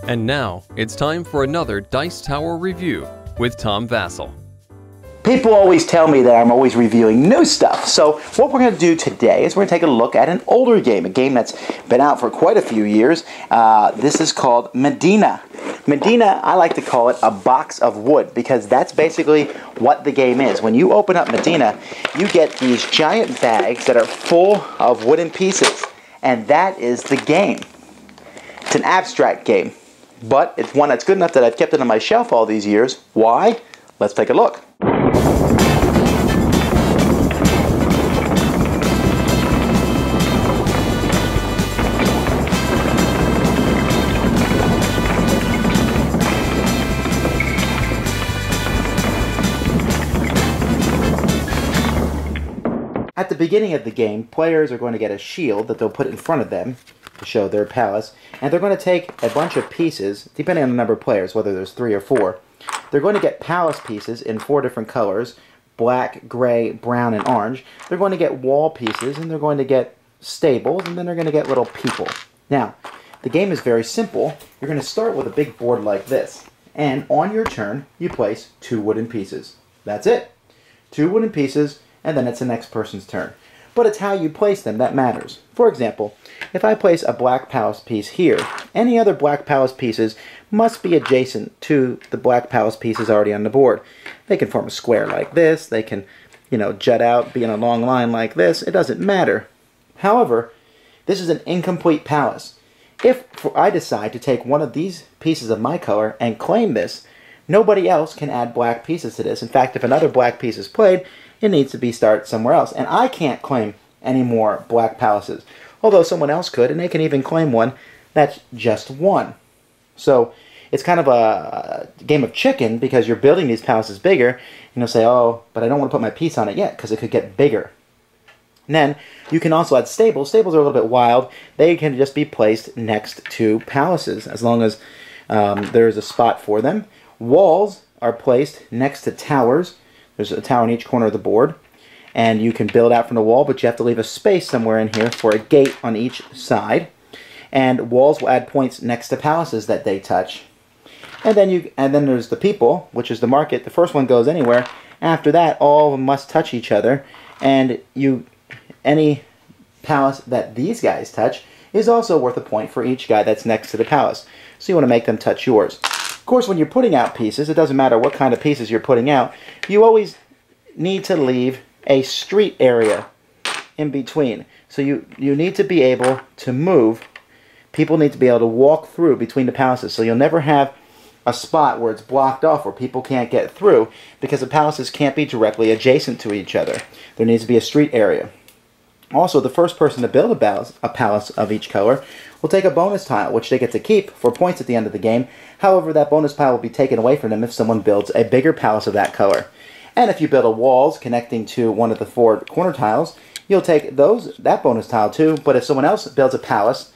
And now, it's time for another Dice Tower review with Tom Vasel. People always tell me that I'm always reviewing new stuff, so what we're going to do today is we're going to take a look at an older game, a game that's been out for quite a few years. This is called Medina. Medina, I like to call it a box of wood, because that's basically what the game is. When you open up Medina, you get these giant bags that are full of wooden pieces, and that is the game. It's an abstract game, but it's one that's good enough that I've kept it on my shelf all these years. Why? Let's take a look. At the beginning of the game, players are going to get a shield that they'll put in front of them to show their palace, and they're going to take a bunch of pieces, depending on the number of players, whether there's 3 or 4. They're going to get palace pieces in 4 different colors: black, gray, brown, and orange. They're going to get wall pieces, and they're going to get stables, and then they're going to get little people. Now, the game is very simple. You're going to start with a big board like this, and on your turn, you place 2 wooden pieces. That's it. 2 wooden pieces, and then it's the next person's turn. But it's how you place them that matters. For example, if I place a black palace piece here, any other black palace pieces must be adjacent to the black palace pieces already on the board. They can form a square like this, they can, jut out, be in a long line like this. It doesn't matter. However, this is an incomplete palace. If I decide to take one of these pieces of my color and claim this, nobody else can add black pieces to this. In fact, if another black piece is played, it needs to be started somewhere else. And I can't claim any more black palaces. Although someone else could, and they can even claim one that's just one. So it's kind of a game of chicken, because you're building these palaces bigger, and you'll say, oh, but I don't want to put my piece on it yet, because it could get bigger. And then you can also add stables. Stables are a little bit wild. They can just be placed next to palaces, as long as there's a spot for them. Walls are placed next to towers. There's a tower in each corner of the board, and you can build out from the wall, but you have to leave a space somewhere in here for a gate on each side. And walls will add points next to palaces that they touch. And then there's the people, which is the market. The first one goes anywhere. After that, all of them must touch each other, and any palace that these guys touch is also worth a point for each guy that's next to the palace. So you want to make them touch yours. Of course, when you're putting out pieces, it doesn't matter what kind of pieces you're putting out, you always need to leave a street area in between. So you need to be able to move. People need to be able to walk through between the palaces. So you'll never have a spot where it's blocked off where people can't get through, because the palaces can't be directly adjacent to each other. There needs to be a street area. Also, the first person to build a palace of each color will take a bonus tile, which they get to keep for points at the end of the game. However, that bonus tile will be taken away from them if someone builds a bigger palace of that color. And if you build a walls connecting to one of the 4 corner tiles, you'll take that bonus tile too. But if someone else builds a palace,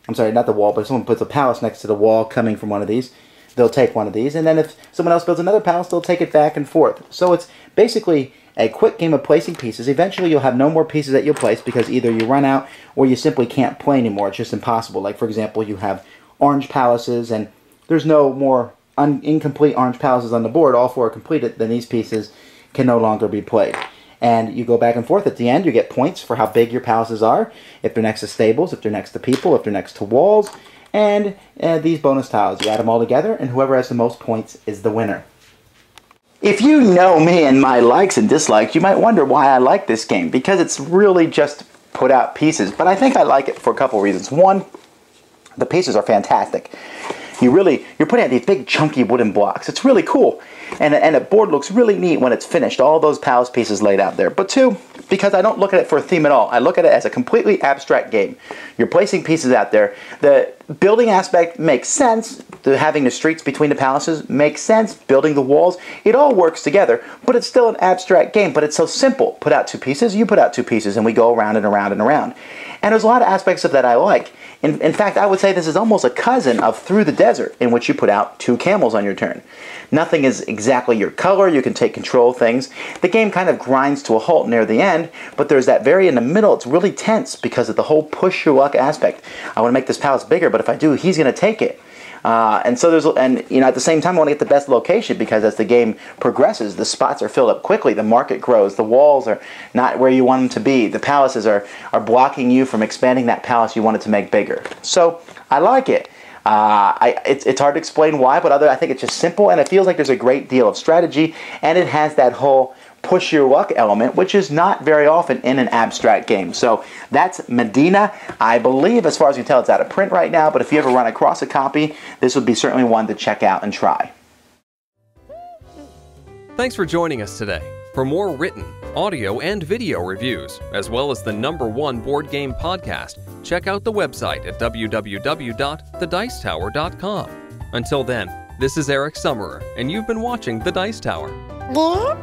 I'm sorry, not the wall, but if someone puts a palace next to the wall coming from one of these, they'll take one of these. And then if someone else builds another palace, they'll take it back and forth. So it's basically a quick game of placing pieces. Eventually you'll have no more pieces that you'll place, because either you run out or you simply can't play anymore. It's just impossible. Like, for example, you have orange palaces, and there's no more incomplete orange palaces on the board. All 4 are completed, then these pieces can no longer be played. And you go back and forth. At the end, you get points for how big your palaces are, if they're next to stables, if they're next to people, if they're next to walls, and these bonus tiles. You add them all together, and whoever has the most points is the winner. If you know me and my likes and dislikes, you might wonder why I like this game, because it's really just put out pieces. But I think I like it for a couple reasons. One, the pieces are fantastic. You're putting out these big chunky wooden blocks. It's really cool. And a board looks really neat when it's finished, all those palace pieces laid out there. But 2, because I don't look at it for a theme at all. I look at it as a completely abstract game. You're placing pieces out there. The building aspect makes sense. Having the streets between the palaces makes sense. Building the walls, it all works together. But it's still an abstract game. But it's so simple. Put out 2 pieces, you put out 2 pieces, and we go around and around and around. And there's a lot of aspects of that I like. In fact, I would say this is almost a cousin of Through the Desert, in which you put out 2 camels on your turn. Nothing is exactly your color. You can take control of things. The game kind of grinds to a halt near the end, but there's that very in the middle. It's really tense because of the whole push your luck aspect. I want to make this palace bigger, but if I do, he's going to take it. And so at the same time, I want to get the best location, because as the game progresses, the spots are filled up quickly. The market grows. The walls are not where you want them to be. The palaces are blocking you from expanding that palace you wanted to make bigger. So I like it. It's hard to explain why, but I think it's just simple, and it feels like there's a great deal of strategy, and it has that whole push your luck element, which is not very often in an abstract game. So that's Medina. I believe, as far as you can tell, it's out of print right now, but if you ever run across a copy, this would be certainly one to check out and try. Thanks for joining us today. For more written, audio, and video reviews, as well as the #1 board game podcast, check out the website at www.thedicetower.com. Until then, this is Eric Summerer, and you've been watching The Dice Tower. Yeah.